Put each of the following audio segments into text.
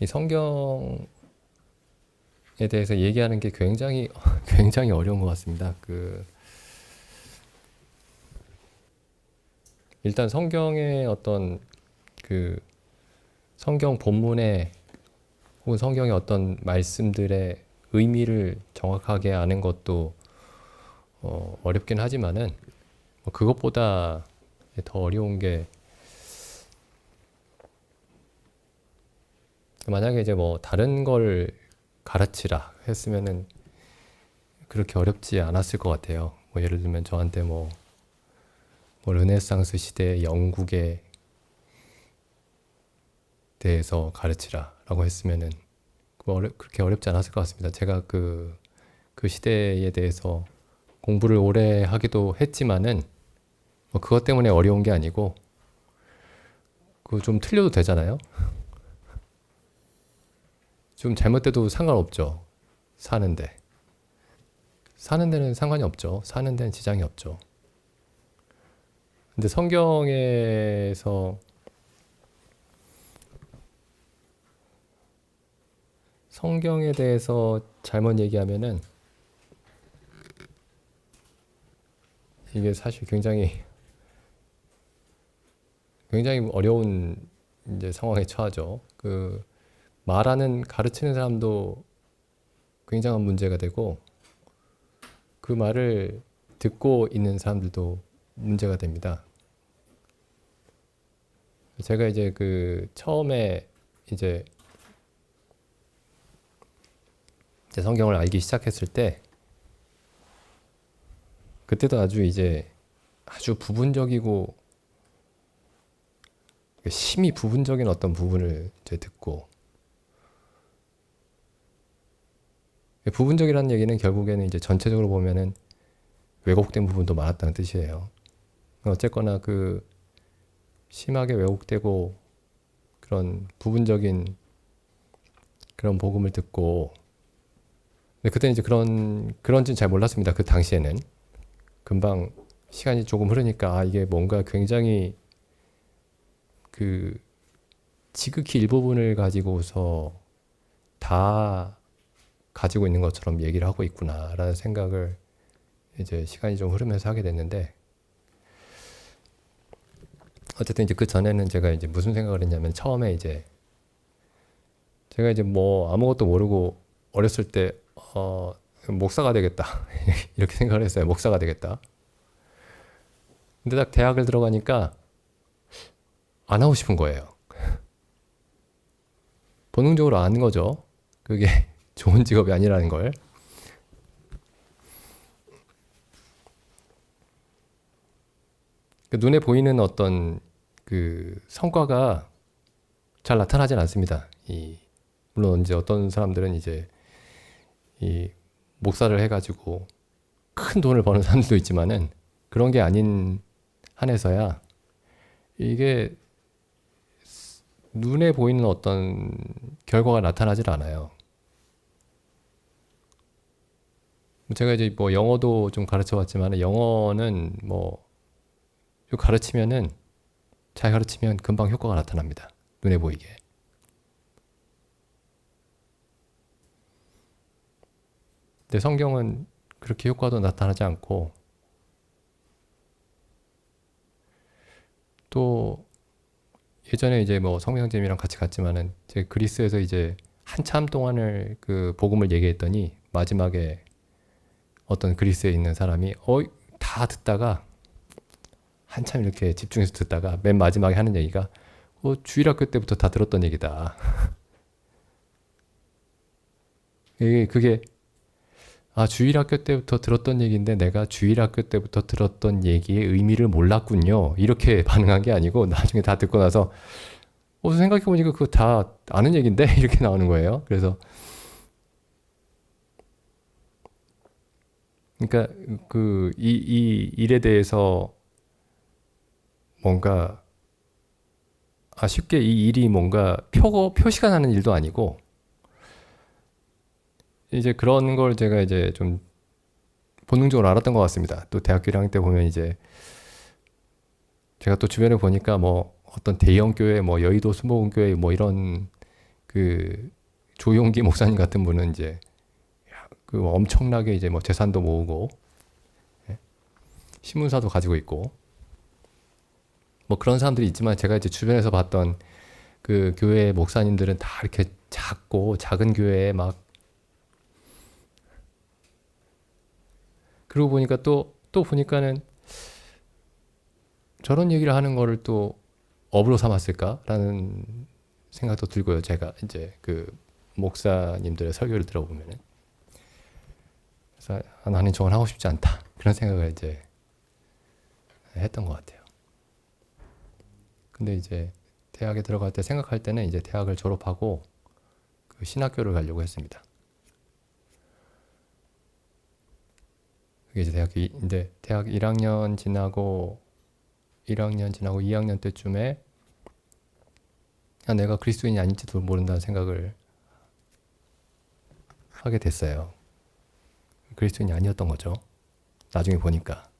이 성경에 대해서 얘기하는 게 굉장히 굉장히 어려운 것 같습니다. 일단 성경의 어떤 그 성경 본문에 혹은 성경의 어떤 말씀들의 의미를 정확하게 아는 것도 어렵긴 하지만은 그것보다 더 어려운 게 만약에 이제 뭐 다른 걸 가르치라 했으면은 그렇게 어렵지 않았을 것 같아요. 뭐 예를 들면 저한테 뭐 르네상스 시대 영국에 대해서 가르치라라고 했으면은 그렇게 어렵지 않았을 것 같습니다. 제가 그 시대에 대해서 공부를 오래 하기도 했지만은 뭐 그것 때문에 어려운 게 아니고 그 좀 틀려도 되잖아요. 좀 잘못돼도 상관없죠. 사는 데는 상관이 없죠. 사는 데는 지장이 없죠. 근데 성경에 대해서 잘못 얘기하면은 이게 사실 굉장히 어려운 이제 상황에 처하죠. 가르치는 사람도 굉장한 문제가 되고 그 말을 듣고 있는 사람들도 문제가 됩니다. 제가 이제 처음에 이제 성경을 알기 시작했을 때 그때도 아주 부분적이고 심히 부분적인 어떤 부분을 이제 듣고 부분적이라는 얘기는 결국에는 이제 전체적으로 보면은 왜곡된 부분도 많았다는 뜻이에요. 어쨌거나 심하게 왜곡되고 그런 부분적인 그런 복음을 듣고 근데 그때는 이제 그런지는 잘 몰랐습니다. 그 당시에는 금방 시간이 조금 흐르니까 이게 뭔가 굉장히 지극히 일부분을 가지고서 다 가지고 있는 것처럼 얘기를 하고 있구나라는 생각을 이제 시간이 좀 흐르면서 하게 됐는데 어쨌든 이제 그 전에는 제가 이제 무슨 생각을 했냐면 처음에 제가 이제 뭐 아무것도 모르고 어렸을 때 목사가 되겠다 이렇게 생각을 했어요. 목사가 되겠다. 근데 딱 대학을 들어가니까 안 하고 싶은 거예요. 본능적으로 아는 거죠. 그게 좋은 직업이 아니라는 걸. 눈에 보이는 어떤 성과가 잘 나타나진 않습니다. 물론 이제 어떤 사람들은 이제 이 목사를 해가지고 큰 돈을 버는 사람들도 있지만은 그런 게 아닌 한에서야 이게 눈에 보이는 어떤 결과가 나타나질 않아요. 제가 이제 뭐 영어도 좀 가르쳐 봤지만 영어는 뭐 가르치면은 잘 가르치면 금방 효과가 나타납니다. 눈에 보이게. 근데 성경은 그렇게 효과도 나타나지 않고 또 예전에 이제 뭐 성명쌤이랑 같이 갔지만은 제 그리스에서 이제 한참 동안을 복음을 얘기했더니 마지막에 어떤 그리스에 있는 사람이 다 듣다가 한참 이렇게 집중해서 듣다가 맨 마지막에 하는 얘기가 주일학교 때부터 다 들었던 얘기다. 그게 주일학교 때부터 들었던 얘기인데 내가 주일학교 때부터 들었던 얘기의 의미를 몰랐군요. 이렇게 반응한 게 아니고 나중에 다 듣고 나서 생각해보니까 그거 다 아는 얘기인데 이렇게 나오는 거예요. 그러니까 이 일에 대해서 뭔가 쉽게 이 일이 뭔가 표시가 나는 일도 아니고 이제 그런 걸 제가 이제 좀 본능적으로 알았던 것 같습니다. 또 대학교 1학년 때 보면 이제 제가 또 주변에 보니까 뭐 어떤 대형 교회, 뭐 여의도 수목원교회 뭐 이런 그 조용기 목사님 같은 분은 이제 그 엄청나게 이제 뭐 재산도 모으고 예? 신문사도 가지고 있고 뭐 그런 사람들이 있지만 제가 이제 주변에서 봤던 그 교회 목사님들은 다 이렇게 작고 작은 교회에 막 그러고 보니까 또 보니까는 저런 얘기를 하는 거를 또 업으로 삼았을까라는 생각도 들고요. 제가 이제 그 목사님들의 설교를 들어보면은 그래서 나는 저건 하고 싶지 않다 그런 생각을 이제 했던 것 같아요. 근데 이제 대학에 들어갈 때 생각할 때는 이제 대학을 졸업하고 그 신학교를 가려고 했습니다. 그게 이제 대학 1학년 지나고 2학년 때쯤에 내가 그리스도인이 아닌지도 모른다는 생각을 하게 됐어요. 그리스도인이 아니었던 거죠. 나중에 보니까.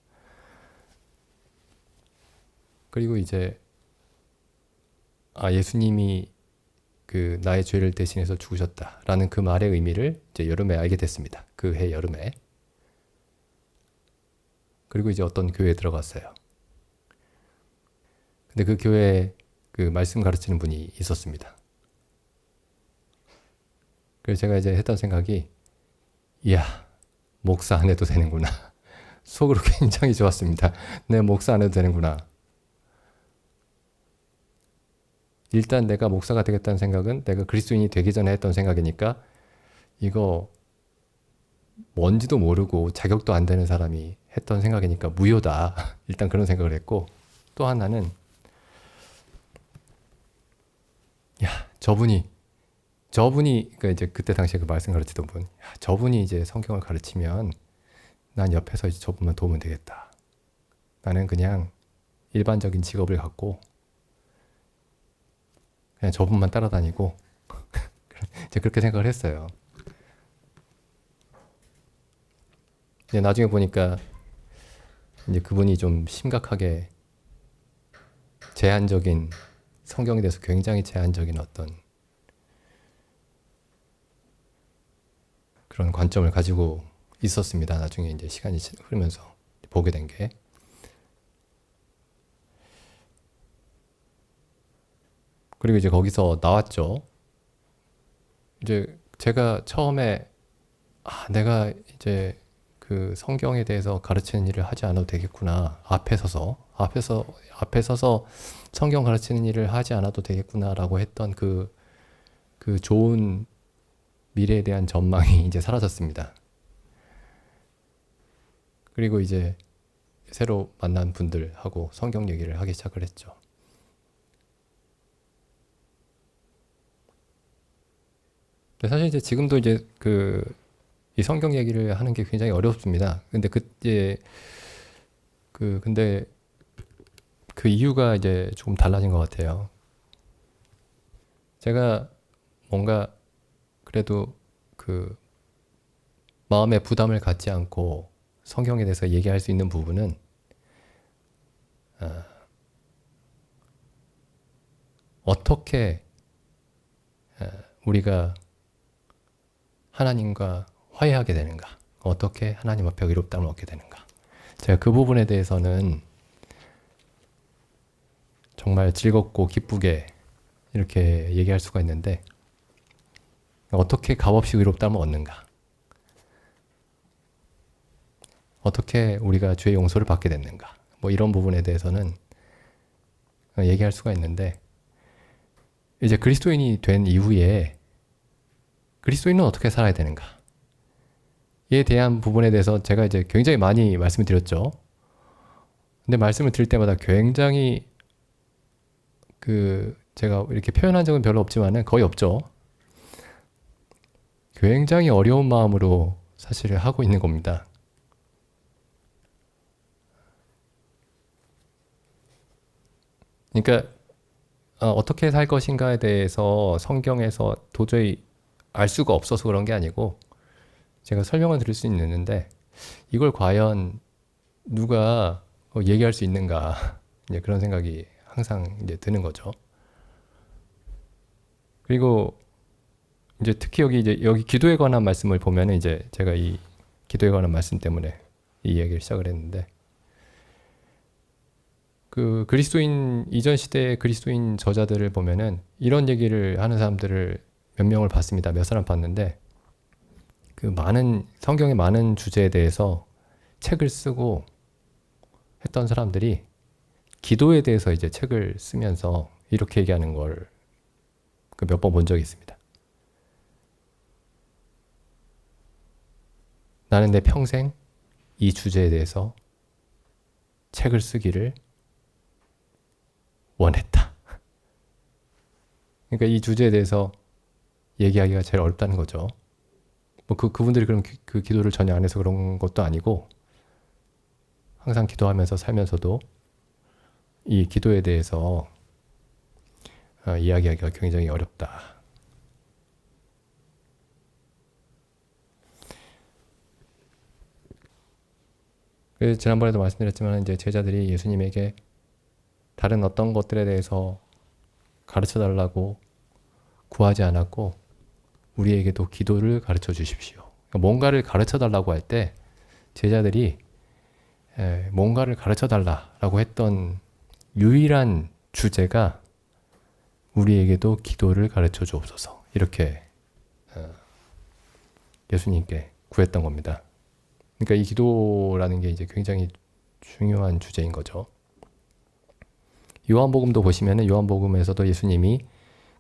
그리고 이제 예수님이 그 나의 죄를 대신해서 죽으셨다라는 그 말의 의미를 이제 여름에 알게 됐습니다. 그 해 여름에. 그리고 이제 어떤 교회에 들어갔어요. 근데 그 교회에 그 말씀 가르치는 분이 있었습니다. 그래서 제가 이제 했던 생각이, 이야, 목사 안 해도 되는구나. 속으로 굉장히 좋았습니다. 내 목사 안 해도 되는구나. 일단 내가 목사가 되겠다는 생각은 내가 그리스도인이 되기 전에 했던 생각이니까 이거 뭔지도 모르고 자격도 안 되는 사람이 했던 생각이니까 무효다. 일단 그런 생각을 했고, 또 하나는 야, 저분이 그러니까 이제 그때 당시에 그 말씀 가르치던 분, 야, 저분이 이제 성경을 가르치면 난 옆에서 이제 저분만 도우면 되겠다. 나는 그냥 일반적인 직업을 갖고 그냥 저분만 따라다니고 이제 그렇게 생각을 했어요. 근데 나중에 보니까 이제 그분이 좀 심각하게 제한적인, 성경에 대해서 굉장히 제한적인 어떤 그런 관점을 가지고 있었습니다. 나중에 이제 시간이 흐르면서 보게 된 게. 그리고 이제 거기서 나왔죠. 이제 제가 처음에 내가 이제 그 성경에 대해서 가르치는 일을 하지 않아도 되겠구나. 앞에 서서 성경 가르치는 일을 하지 않아도 되겠구나라고 했던 그 좋은 미래에 대한 전망이 이제 사라졌습니다. 그리고 이제 새로 만난 분들하고 성경 얘기를 하기 시작을 했죠. 사실 이제 지금도 이제 이 성경 얘기를 하는 게 굉장히 어렵습니다. 근데 근데 그 이유가 이제 조금 달라진 것 같아요. 제가 뭔가 그래도 그 마음의 부담을 갖지 않고 성경에 대해서 얘기할 수 있는 부분은 어떻게 우리가 하나님과 화해하게 되는가, 어떻게 하나님 앞에 의롭다움을 얻게 되는가. 제가 그 부분에 대해서는 정말 즐겁고 기쁘게 이렇게 얘기할 수가 있는데, 어떻게 값없이 의롭다움을 얻는가, 어떻게 우리가 죄의 용서를 받게 됐는가, 뭐 이런 부분에 대해서는 얘기할 수가 있는데, 이제 그리스도인이 된 이후에 그리스도인은 어떻게 살아야 되는가 에 대한 부분에 대해서 제가 이제 굉장히 많이 말씀을 드렸죠. 근데 말씀을 드릴 때마다 굉장히 제가 이렇게 표현한 적은 별로 없지만은 거의 없죠. 굉장히 어려운 마음으로 사실 하고 있는 겁니다. 그러니까 어떻게 살 것인가에 대해서 성경에서 도저히 알 수가 없어서 그런 게 아니고, 제가 설명을 드릴 수 있는데 이걸 과연 누가 얘기할 수 있는가, 이제 그런 생각이 항상 이제 드는 거죠. 그리고 이제 특히 여기 기도에 관한 말씀을 보면은 이제 제가 이 기도에 관한 말씀 때문에 이 이야기를 시작을 했는데, 그 그리스도인 이전 시대의 그리스도인 저자들을 보면은 이런 얘기를 하는 사람들을 몇 명을 봤습니다. 몇 사람 봤는데, 그 많은 성경의 많은 주제에 대해서 책을 쓰고 했던 사람들이 기도에 대해서 이제 책을 쓰면서 이렇게 얘기하는 걸 몇 번 본 적이 있습니다. 나는 내 평생 이 주제에 대해서 책을 쓰기를 원했다. 그러니까 이 주제에 대해서 얘기하기가 제일 어렵다는 거죠. 뭐 그분들이 그럼 그 기도를 전혀 안 해서 그런 것도 아니고, 항상 기도하면서 살면서도 이 기도에 대해서 이야기하기가 굉장히 어렵다. 그래서 지난번에도 말씀드렸지만 이제 제자들이 예수님에게 다른 어떤 것들에 대해서 가르쳐 달라고 구하지 않았고, 우리에게도 기도를 가르쳐 주십시오. 그러니까 뭔가를 가르쳐 달라고 할 때 제자들이 뭔가를 가르쳐 달라고 했던 유일한 주제가 우리에게도 기도를 가르쳐 주옵소서, 이렇게 예수님께 구했던 겁니다. 그러니까 이 기도라는 게 이제 굉장히 중요한 주제인 거죠. 요한복음도 보시면은 요한복음에서도 예수님이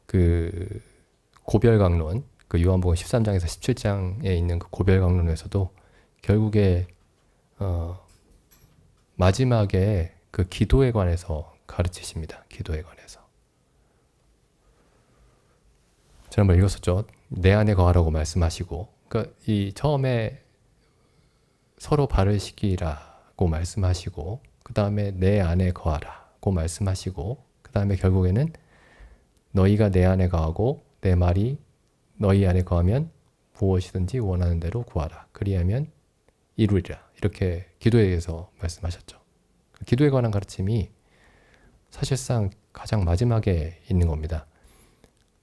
그 고별강론, 그 요한복음 13장에서 17장에 있는 그 고별강론에서도 결국에 마지막에 그 기도에 관해서 가르치십니다. 기도에 관해서. 지난번 읽었었죠. 내 안에 거하라고 말씀하시고, 그러니까 이 처음에 서로 바르시기라고 말씀하시고, 그 다음에 내 안에 거하라고 말씀하시고, 그 다음에 결국에는 너희가 내 안에 거하고 내 말이 너희 안에 거하면 무엇이든지 원하는 대로 구하라. 그리하면 이루리라. 이렇게 기도에 대해서 말씀하셨죠. 기도에 관한 가르침이 사실상 가장 마지막에 있는 겁니다.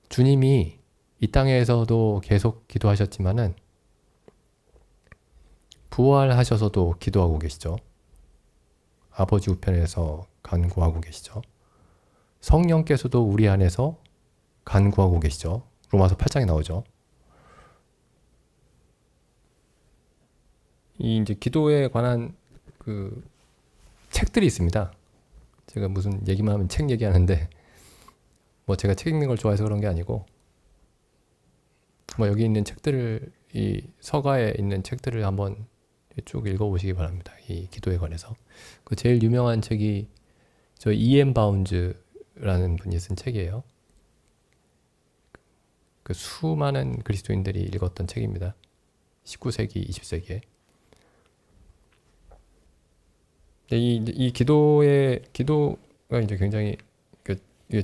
주님이 이 땅에서도 계속 기도하셨지만은 부활하셔서도 기도하고 계시죠. 아버지 우편에서 간구하고 계시죠. 성령께서도 우리 안에서 간구하고 계시죠. 로마서 8장에 나오죠. 이 이제 기도에 관한 그 책들이 있습니다. 제가 무슨 얘기만 하면 책 얘기하는데, 뭐 제가 책 읽는 걸 좋아해서 그런 게 아니고, 뭐 여기 있는 책들을, 이 서가에 있는 책들을 한번 쭉 읽어보시기 바랍니다. 이 기도에 관해서. 그 제일 유명한 책이 저 E.M. 바운즈라는 분이 쓴 책이에요. 그 수많은 그리스도인들이 읽었던 책입니다. 19세기, 20세기에. 이 기도가 이제 굉장히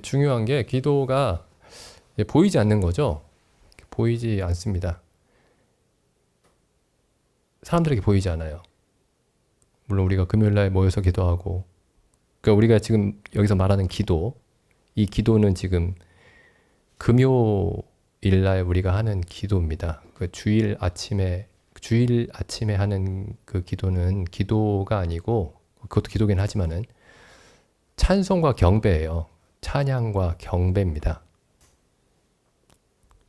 중요한 게, 기도가 보이지 않는 거죠. 보이지 않습니다. 사람들에게 보이지 않아요. 물론 우리가 금요일날 모여서 기도하고, 그러니까 우리가 지금 여기서 말하는 기도, 이 기도는 지금 금요일날 우리가 하는 기도입니다. 그 주일 아침에 하는 그 기도는 기도가 아니고, 그것도 기도긴 하지만은 찬송과 경배예요. 찬양과 경배입니다.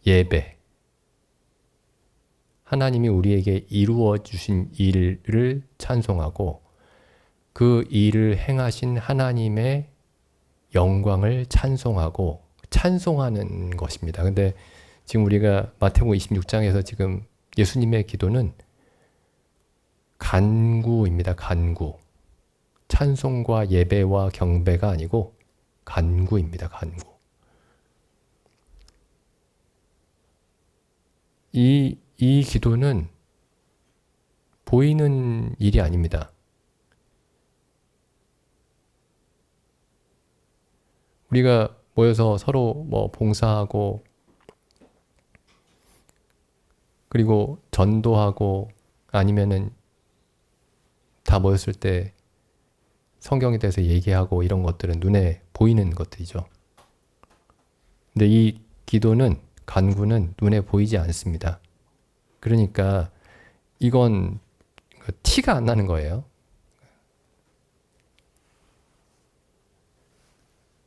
예배. 하나님이 우리에게 이루어 주신 일을 찬송하고, 그 일을 행하신 하나님의 영광을 찬송하고 찬송하는 것입니다. 근데 지금 우리가 마태복음 26장에서 지금 예수님의 기도는 간구입니다. 간구. 찬송과 예배와 경배가 아니고 간구입니다. 간구. 이 기도는 보이는 일이 아닙니다. 우리가 모여서 서로 뭐 봉사하고, 그리고 전도하고, 아니면은 다 모였을 때 성경에 대해서 얘기하고, 이런 것들은 눈에 보이는 것들이죠. 근데 이 기도는 간구는 눈에 보이지 않습니다. 그러니까 이건 티가 안 나는 거예요.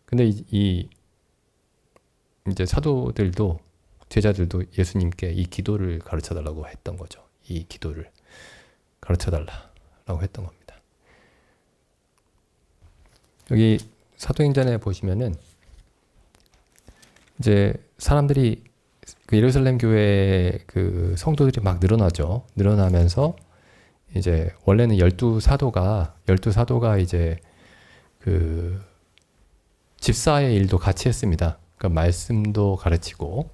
근데 이제 사도들도 제자들도 예수님께 이 기도를 가르쳐 달라고 했던 거죠. 이 기도를 가르쳐 달라고 했던 겁니다. 여기 사도행전에 보시면은 이제 사람들이 그 예루살렘 교회 그 성도들이 막 늘어나죠. 늘어나면서 이제 원래는 12사도가 이제 그 집사의 일도 같이 했습니다. 그러니까 말씀도 가르치고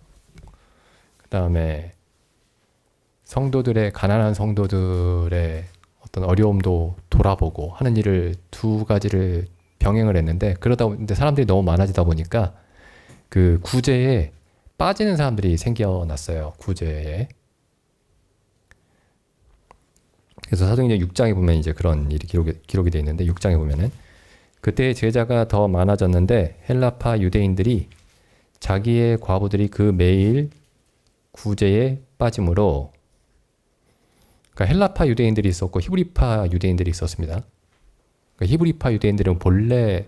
그 다음에 가난한 성도들의 어떤 어려움도 돌아보고 하는 일을 두 가지를 병행을 했는데 그러다 보니 사람들이 너무 많아지다 보니까 그 구제에 빠지는 사람들이 생겨났어요. 구제에. 그래서 사도행전 6장에 보면 이제 그런 일이 기록이 되어 있는데 6장에 보면은 그때 제자가 더 많아졌는데 헬라파 유대인들이 자기의 과부들이 그 매일 구제에 빠짐으로 그러니까 헬라파 유대인들이 있었고 히브리파 유대인들이 있었습니다. 그러니까 히브리파 유대인들은 본래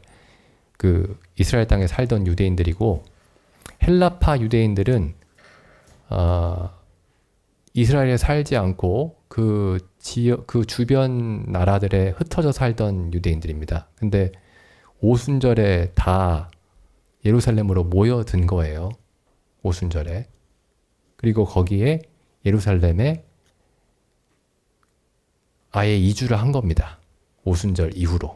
그 이스라엘 땅에 살던 유대인들이고 헬라파 유대인들은 이스라엘에 살지 않고 그 주변 나라들에 흩어져 살던 유대인들입니다. 근데 오순절에 다 예루살렘으로 모여든 거예요. 오순절에. 그리고 거기에 예루살렘에 아예 이주를 한 겁니다. 오순절 이후로.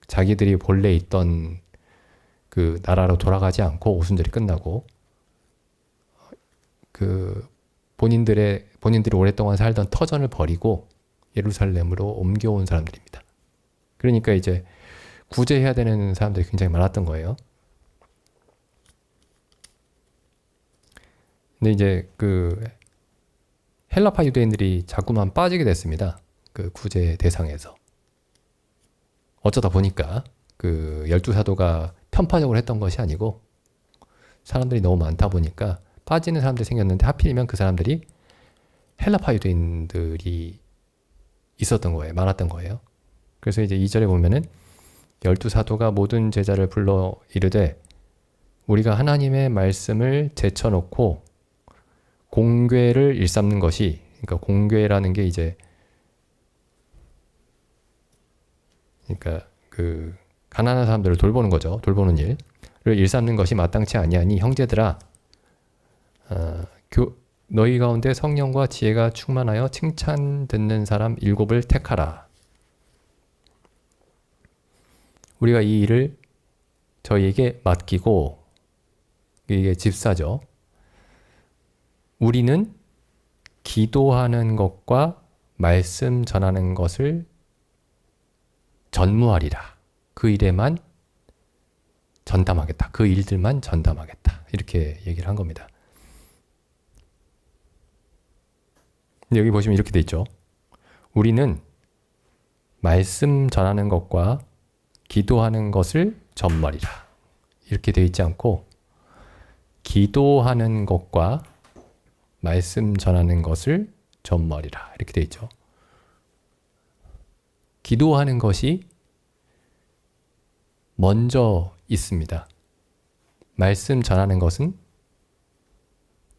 자기들이 본래 있던 그 나라로 돌아가지 않고 오순절이 끝나고 그 본인들이 오랫동안 살던 터전을 버리고 예루살렘으로 옮겨온 사람들입니다. 그러니까 이제 구제해야 되는 사람들이 굉장히 많았던 거예요. 근데 이제 그 헬라파 유대인들이 자꾸만 빠지게 됐습니다. 그 구제 대상에서. 어쩌다 보니까 그 12사도가 편파적으로 했던 것이 아니고 사람들이 너무 많다 보니까 빠지는 사람들이 생겼는데 하필이면 그 사람들이 헬라파 유대인들이 있었던 거예요. 많았던 거예요. 그래서 이제 2절에 보면은 12사도가 모든 제자를 불러 이르되 우리가 하나님의 말씀을 제쳐놓고 공궤를 일삼는 것이 그러니까 공궤라는 게 이제 그러니까 그 가난한 사람들을 돌보는 거죠. 돌보는 일을 일삼는 것이 마땅치 아니하니 형제들아 너희 가운데 성령과 지혜가 충만하여 칭찬 듣는 사람 7을 택하라. 우리가 이 일을 저희에게 맡기고 이게 집사죠. 우리는 기도하는 것과 말씀 전하는 것을 전무하리라. 그 일에만 전담하겠다. 그 일들만 전담하겠다. 이렇게 얘기를 한 겁니다. 근데 여기 보시면 이렇게 돼 있죠. 우리는 말씀 전하는 것과 기도하는 것을 전무하리라. 이렇게 돼 있지 않고 기도하는 것과 말씀 전하는 것을 전무하리라. 이렇게 돼 있죠. 기도하는 것이 먼저 있습니다. 말씀 전하는 것은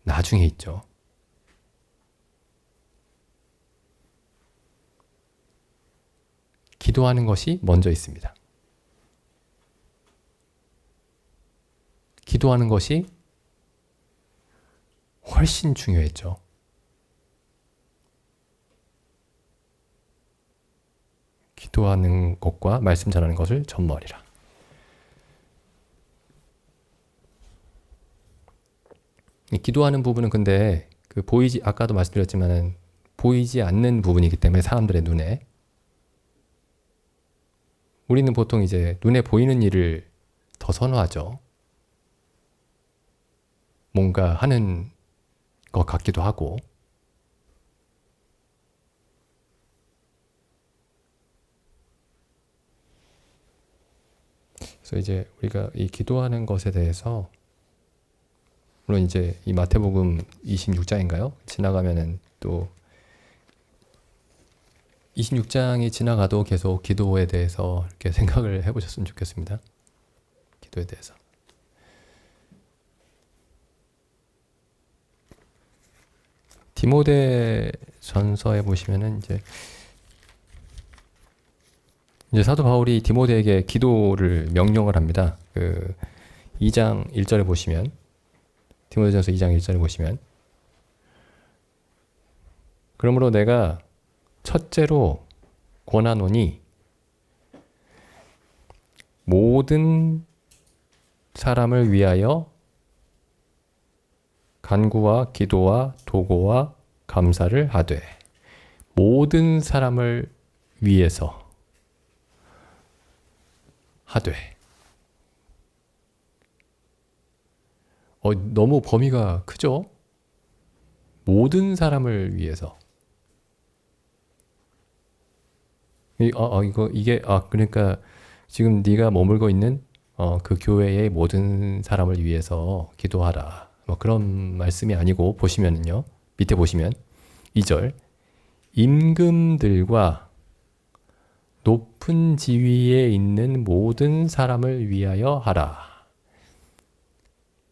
나중에 있죠. 기도하는 것이 먼저 있습니다. 기도하는 것이 훨씬 중요했죠. 기도하는 것과 말씀 전하는 것을 전무하리라. 기도하는 부분은 근데 아까도 말씀드렸지만 보이지 않는 부분이기 때문에 사람들의 눈에 우리는 보통 이제 눈에 보이는 일을 더 선호하죠. 뭔가 하는 것 같기도 하고. 그래서 이제 우리가 이 기도하는 것에 대해서 물론 이제 이 마태복음 26장인가요? 지나가면은 또 26장이 지나가도 계속 기도에 대해서 이렇게 생각을 해보셨으면 좋겠습니다. 기도에 대해서. 디모데 전서에 보시면은 이제 사도 바울이 디모데에게 기도를 명령을 합니다. 그 2장 1절에 보시면, 디모데전서 2장 1절에 보시면, 그러므로 내가 첫째로 권하노니 모든 사람을 위하여 간구와 기도와 도고와 감사를 하되, 모든 사람을 위해서 하되. 너무 범위가 크죠? 모든 사람을 위해서. 그러니까 지금 네가 머물고 있는 그 교회의 모든 사람을 위해서 기도하라. 뭐 그런 말씀이 아니고, 보시면은요, 밑에 보시면 2절, 임금들과 높은 지위에 있는 모든 사람을 위하여 하라.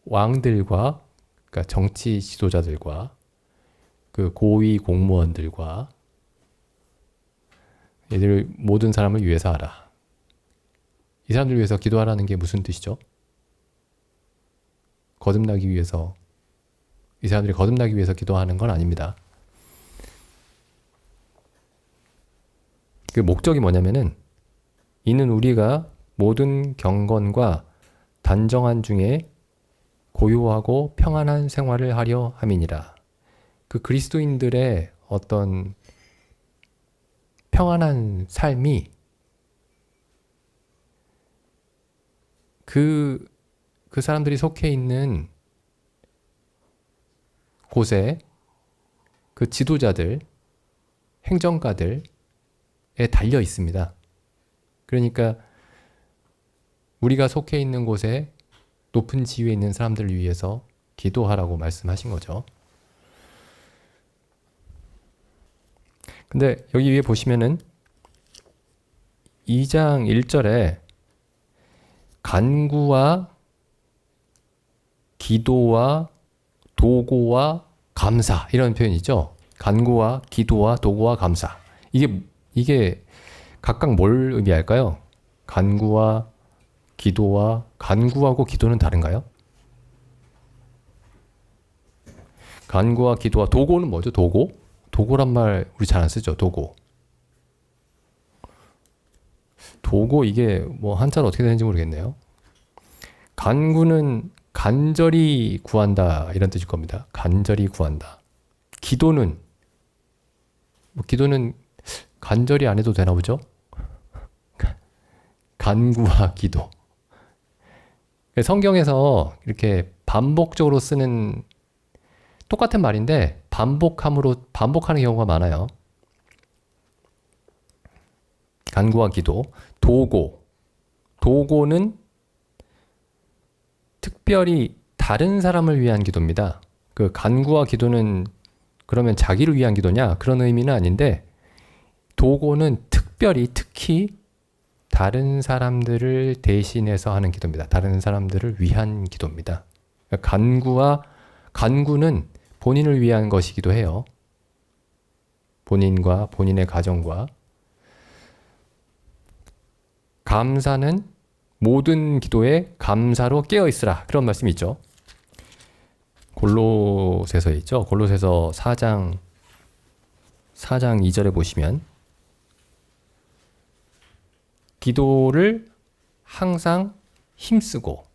왕들과, 그러니까 정치 지도자들과 그 고위 공무원들과 얘들 모든 사람을 위해서 하라. 이 사람들 위해서 기도하라는 게 무슨 뜻이죠? 거듭나기 위해서, 이 사람들이 거듭나기 위해서 기도하는 건 아닙니다. 그 목적이 뭐냐면은, 이는 우리가 모든 경건과 단정한 중에 고요하고 평안한 생활을 하려 함이니라. 그 그리스도인들의 어떤 평안한 삶이 그 사람들이 속해 있는 곳에 그 지도자들, 행정가들에 달려 있습니다. 그러니까 우리가 속해 있는 곳에 높은 지위에 있는 사람들을 위해서 기도하라고 말씀하신 거죠. 근데 여기 위에 보시면은 2장 1절에 간구와 기도와 도고와 감사, 이런 표현이죠. 간구와 기도와 도고와 감사. 이게 각각 뭘 의미할까요? 간구와 기도와, 간구하고 기도는 다른가요? 간구와 기도와 도고는 뭐죠? 도고란 말 우리 잘 안 쓰죠. 도고 이게 뭐 한자로 어떻게 되는지 모르겠네요. 간구는 간절히 구한다, 이런 뜻일 겁니다. 간절히 구한다. 기도는 간절히 안 해도 되나 보죠? 간구와 기도. 성경에서 이렇게 반복적으로 쓰는 똑같은 말인데 반복하는 경우가 많아요. 간구와 기도. 도고는 특별히 다른 사람을 위한 기도입니다. 그 간구와 기도는 그러면 자기를 위한 기도냐? 그런 의미는 아닌데, 도고는 특히 다른 사람들을 대신해서 하는 기도입니다. 다른 사람들을 위한 기도입니다. 간구는 본인을 위한 것이기도 해요. 본인과 본인의 가정과. 감사는 모든 기도에 감사로 깨어 있으라, 그런 말씀이 있죠. 골로새서에 있죠. 골로새서 4장 2절에 보시면, 기도를 항상 힘쓰고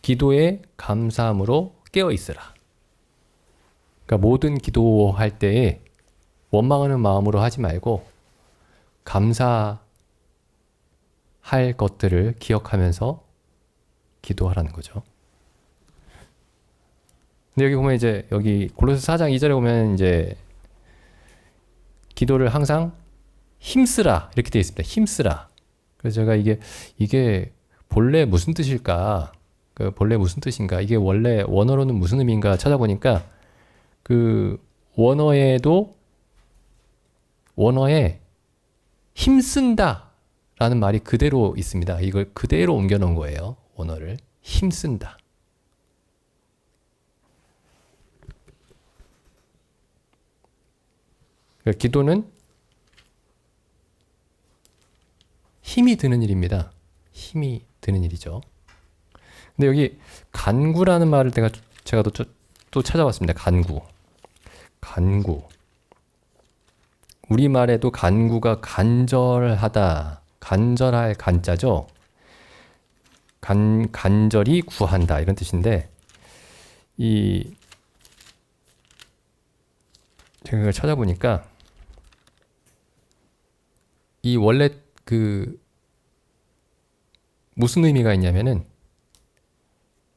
기도에 감사함으로 깨어 있으라. 그러니까 모든 기도할 때에 원망하는 마음으로 하지 말고 감사할 것들을 기억하면서 기도하라는 거죠. 근데 여기 보면 여기 골로새 4장 2절에 보면 기도를 항상 힘쓰라, 이렇게 되어 있습니다. 힘쓰라. 그래서 제가 이게 본래 무슨 뜻일까 그 본래 무슨 뜻인가? 이게 원래 원어로는 무슨 의미인가 찾아보니까 그 원어에 힘쓴다 라는 말이 그대로 있습니다. 이걸 그대로 옮겨 놓은 거예요. 원어를. 힘쓴다. 기도는 힘이 드는 일입니다. 힘이 드는 일이죠. 근데 여기 간구라는 말을 제가 또 찾아봤습니다. 간구. 우리말에도 간구가 간절하다, 간절할 간자죠. 간절히 구한다 이런 뜻인데 제가 이걸 찾아보니까 이 원래 그 무슨 의미가 있냐면은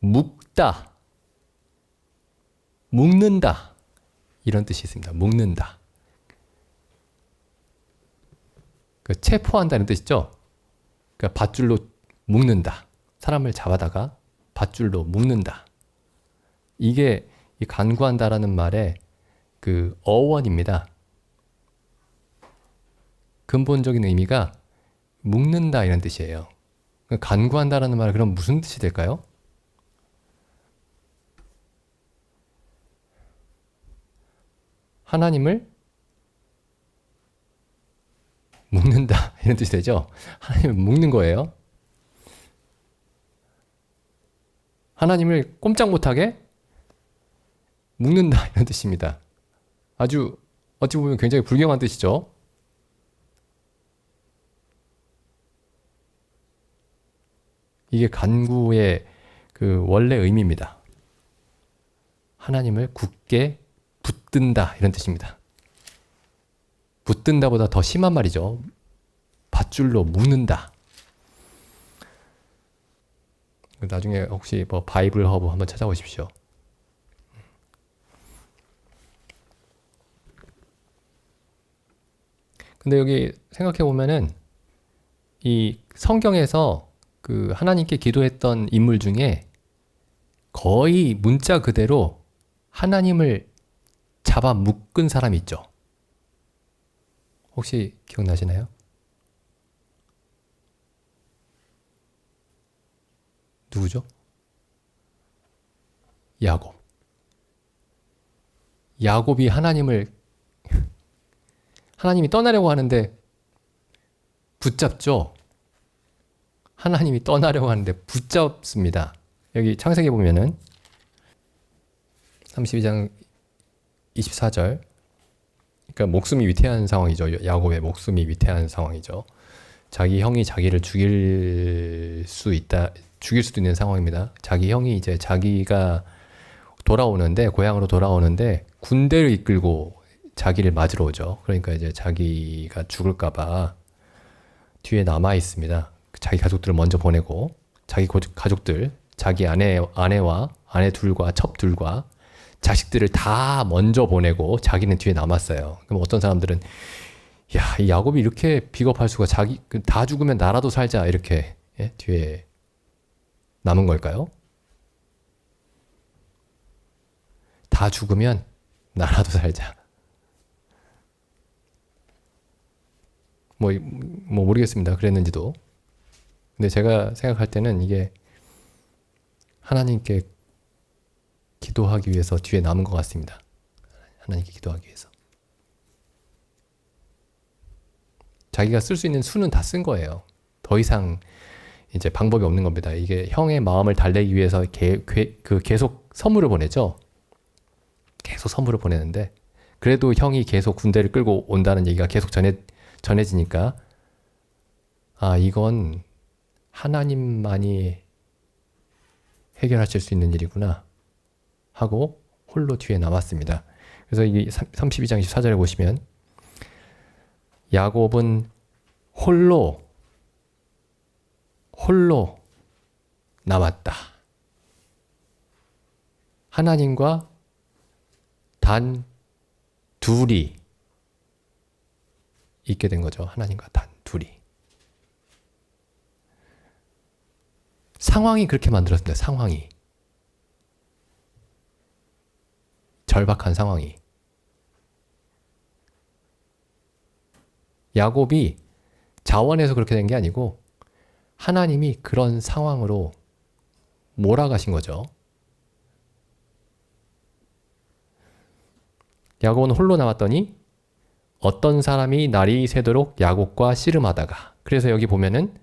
묶는다 이런 뜻이 있습니다. 묶는다. 그 체포한다는 뜻이죠. 그러니까 밧줄로 묶는다. 사람을 잡아다가 밧줄로 묶는다. 이게 이 간구한다라는 말의 그 어원입니다. 근본적인 의미가 묶는다 이런 뜻이에요. 간구한다라는 말은 그럼 무슨 뜻이 될까요? 하나님을 묶는다 이런 뜻이 되죠. 하나님을 묶는 거예요. 하나님을 꼼짝 못하게 묶는다 이런 뜻입니다. 아주 어찌 보면 굉장히 불경한 뜻이죠. 이게 간구의 그 원래 의미입니다. 하나님을 굳게 붙든다 이런 뜻입니다. 붙든다보다 더 심한 말이죠. 밧줄로 묶는다. 나중에 혹시 뭐 바이블 허브 한번 찾아보십시오. 근데 여기 생각해 보면은 이 성경에서 그 하나님께 기도했던 인물 중에 거의 문자 그대로 하나님을 잡아 묶은 사람이 있죠. 혹시 기억나시나요? 누구죠? 야곱이 하나님이 떠나려고 하는데 붙잡죠. 하나님이 떠나려고 하는데 붙잡습니다. 여기 창세기 보면은 32장 24절. 그러니까 목숨이 위태한 상황이죠. 야곱의 목숨이 위태한 상황이죠. 자기 형이 자기를 죽일 수도 있는 상황입니다. 자기 형이 이제 자기가 고향으로 돌아오는데 군대를 이끌고 자기를 맞으러 오죠. 그러니까 이제 자기가 죽을까봐 뒤에 남아 있습니다. 자기 가족들을 먼저 보내고 자기 가족들, 자기 아내와 아내 둘과 첩 둘과 자식들을 다 먼저 보내고 자기는 뒤에 남았어요. 그럼 어떤 사람들은 야, 이 야곱이 이렇게 비겁할 수가 다 죽으면 나라도 살자 이렇게 뒤에 남은 걸까요? 다 죽으면 나라도 살자. 뭐 모르겠습니다. 그랬는지도. 근데 제가 생각할 때는 이게 하나님께 기도하기 위해서 뒤에 남은 것 같습니다. 하나님께 기도하기 위해서. 자기가 쓸 수 있는 수는 다 쓴 거예요. 더 이상 이제 방법이 없는 겁니다. 이게 형의 마음을 달래기 위해서 계속 선물을 보내죠. 계속 선물을 보내는데 그래도 형이 계속 군대를 끌고 온다는 얘기가 계속 전해지니까 이건 하나님만이 해결하실 수 있는 일이구나 하고 홀로 뒤에 남았습니다. 그래서 이 32장 24절에 보시면 야곱은 홀로 남았다. 하나님과 단 둘이 있게 된 거죠. 하나님과 단 둘이. 상황이 그렇게 만들었습니다. 상황이. 절박한 상황이. 야곱이 자원해서 그렇게 된 게 아니고 하나님이 그런 상황으로 몰아가신 거죠. 야곱은 홀로 남았더니 어떤 사람이 날이 새도록 야곱과 씨름하다가, 그래서 여기 보면은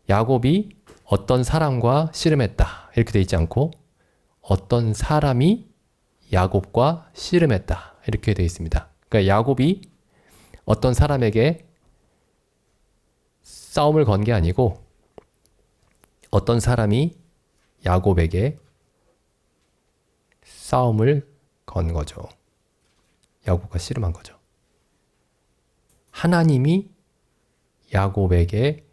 야곱이 어떤 사람과 씨름했다 이렇게 돼 있지 않고 어떤 사람이 야곱과 씨름했다 이렇게 돼 있습니다. 그러니까 야곱이 어떤 사람에게 싸움을 건 게 아니고 어떤 사람이 야곱에게 싸움을 건 거죠. 야곱과 씨름한 거죠. 하나님이 야곱에게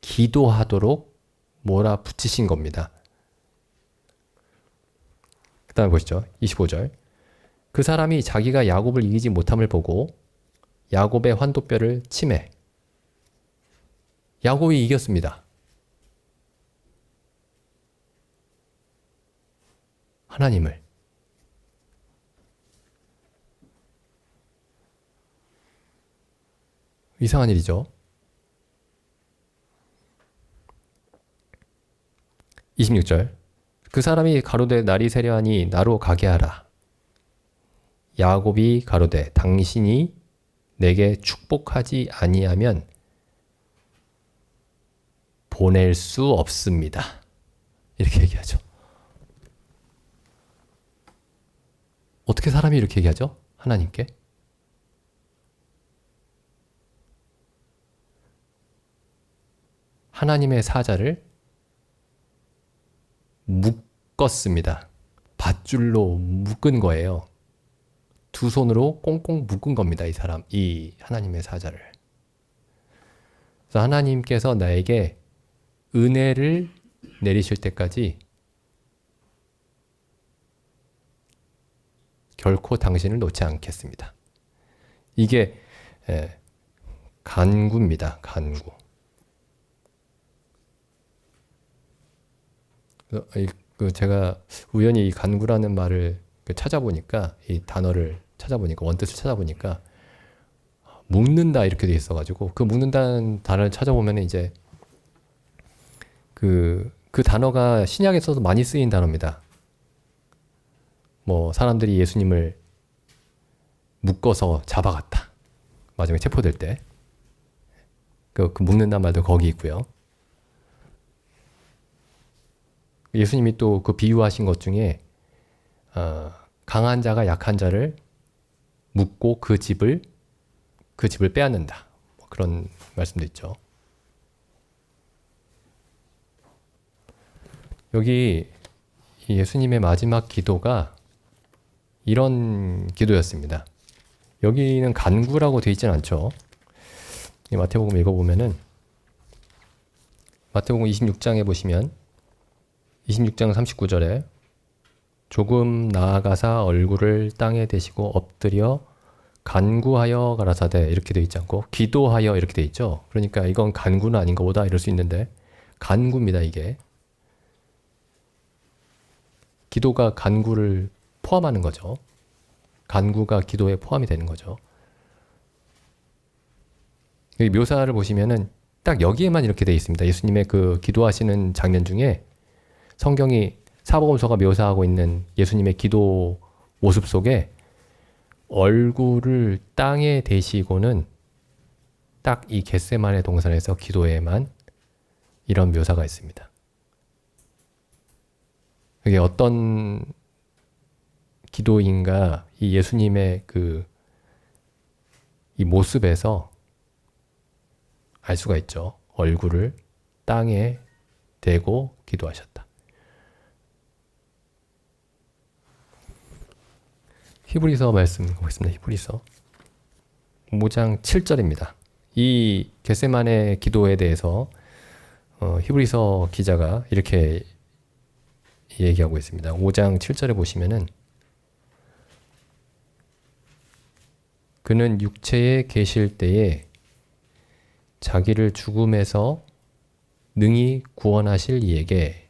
기도하도록 몰아붙이신 겁니다. 그 다음에 보시죠. 25절. 그 사람이 자기가 야곱을 이기지 못함을 보고 야곱의 환도뼈를 치매. 야곱이 이겼습니다. 하나님을. 이상한 일이죠. 26절. 그 사람이 가로되 날이 새려하니 나로 가게 하라. 야곱이 가로되 당신이 내게 축복하지 아니하면 보낼 수 없습니다. 이렇게 얘기하죠. 어떻게 사람이 이렇게 얘기하죠? 하나님께? 하나님의 사자를 묶었습니다. 밧줄로 묶은 거예요. 두 손으로 꽁꽁 묶은 겁니다. 이 하나님의 사자를. 그래서 하나님께서 나에게 은혜를 내리실 때까지 결코 당신을 놓지 않겠습니다. 이게 간구입니다. 간구. 제가 우연히 이 간구라는 말을 찾아보니까, 이 단어를 찾아보니까, 원뜻을 찾아보니까 묶는다 이렇게 돼 있어가지고, 그 묶는다는 단어를 찾아보면 이제 그 단어가 신약에서도 많이 쓰인 단어입니다. 뭐 사람들이 예수님을 묶어서 잡아갔다. 마지막에 체포될 때. 그 묶는다는 말도 거기 있고요. 예수님이 또 그 비유하신 것 중에 강한 자가 약한 자를 묶고 그 집을 빼앗는다. 뭐 그런 말씀도 있죠. 여기 예수님의 마지막 기도가 이런 기도였습니다. 여기는 간구라고 되어 있지는 않죠. 마태복음 읽어보면은 마태복음 26장에 보시면 26장 39절에 조금 나아가사 얼굴을 땅에 대시고 엎드려 간구하여 가라사대 이렇게 되어 있지 않고 기도하여 이렇게 되어 있죠. 그러니까 이건 간구는 아닌가 보다 이럴 수 있는데 간구입니다. 이게 기도가 간구를 포함하는 거죠. 간구가 기도에 포함이 되는 거죠. 여기 묘사를 보시면은 딱 여기에만 이렇게 되어 있습니다. 예수님의 그 기도하시는 장면 중에 성경이 사복음서가 묘사하고 있는 예수님의 기도 모습 속에 얼굴을 땅에 대시고는 딱 이 겟세마네 동산에서 기도에만 이런 묘사가 있습니다. 이게 어떤 기도인가 이 예수님의 이 모습에서 알 수가 있죠. 얼굴을 땅에 대고 기도하셨다. 히브리서 말씀 보겠습니다. 히브리서 5장 7절입니다. 이 겟세마네 기도에 대해서 히브리서 기자가 이렇게 얘기하고 있습니다. 5장 7절에 보시면은 그는 육체에 계실 때에 자기를 죽음에서 능히 구원하실 이에게.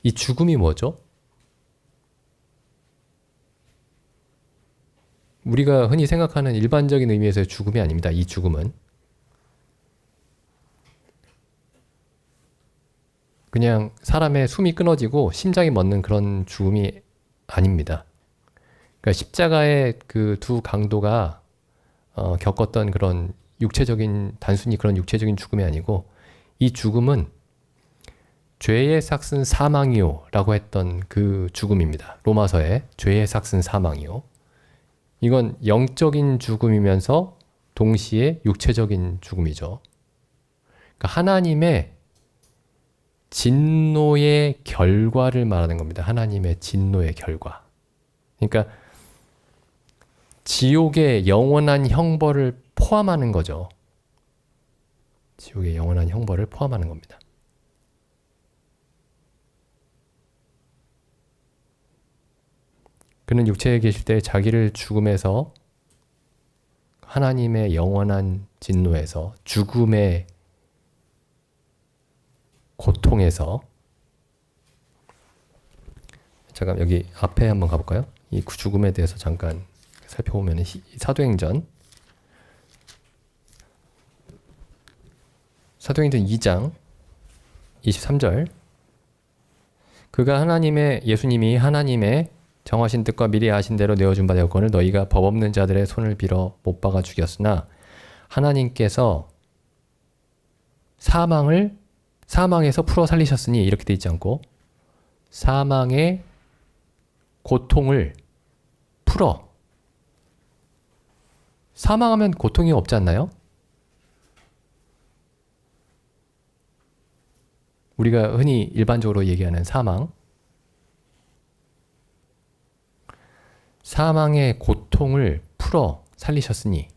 이 죽음이 뭐죠? 우리가 흔히 생각하는 일반적인 의미에서의 죽음이 아닙니다. 이 죽음은 그냥 사람의 숨이 끊어지고 심장이 멎는 그런 죽음이 아닙니다. 그러니까 십자가의 그 두 강도가 겪었던 그런 육체적인, 단순히 그런 육체적인 죽음이 아니고, 이 죽음은 죄의 삭슨 사망이요 라고 했던 그 죽음입니다. 로마서에 죄의 삭슨 사망이요. 이건 영적인 죽음이면서 동시에 육체적인 죽음이죠. 그러니까 하나님의 진노의 결과를 말하는 겁니다. 하나님의 진노의 결과. 그러니까 지옥의 영원한 형벌을 포함하는 거죠. 지옥의 영원한 형벌을 포함하는 겁니다. 그는 육체에 계실 때 자기를 죽음에서, 하나님의 영원한 진노에서, 죽음의 고통에서, 잠깐 여기 앞에 한번 가볼까요? 이 죽음에 대해서 잠깐 살펴보면 사도행전 2장 23절, 그가 예수님이 하나님의 정하신 뜻과 미리 하신 대로 내어준 바 되었거늘 너희가 법 없는 자들의 손을 빌어 못 박아 죽였으나 하나님께서 사망에서 풀어 살리셨으니, 이렇게 돼 있지 않고 사망의 고통을 풀어. 사망하면 고통이 없지 않나요? 우리가 흔히 일반적으로 얘기하는 사망의 고통을 풀어 살리셨으니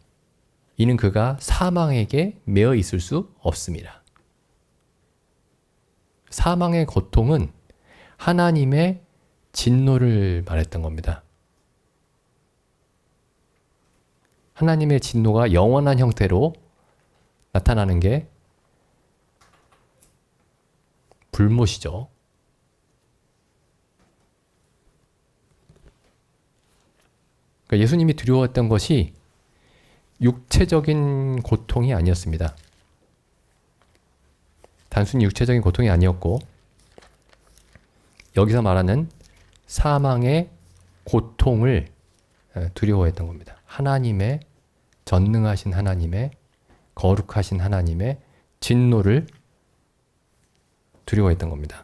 이는 그가 사망에게 매어 있을 수 없습니다. 사망의 고통은 하나님의 진노를 말했던 겁니다. 하나님의 진노가 영원한 형태로 나타나는 게 불못이죠. 그러니까 예수님이 두려웠던 것이 육체적인 고통이 아니었습니다. 단순히 육체적인 고통이 아니었고, 여기서 말하는 사망의 고통을 두려워했던 겁니다. 하나님의, 전능하신 하나님의, 거룩하신 하나님의 진노를 두려워했던 겁니다.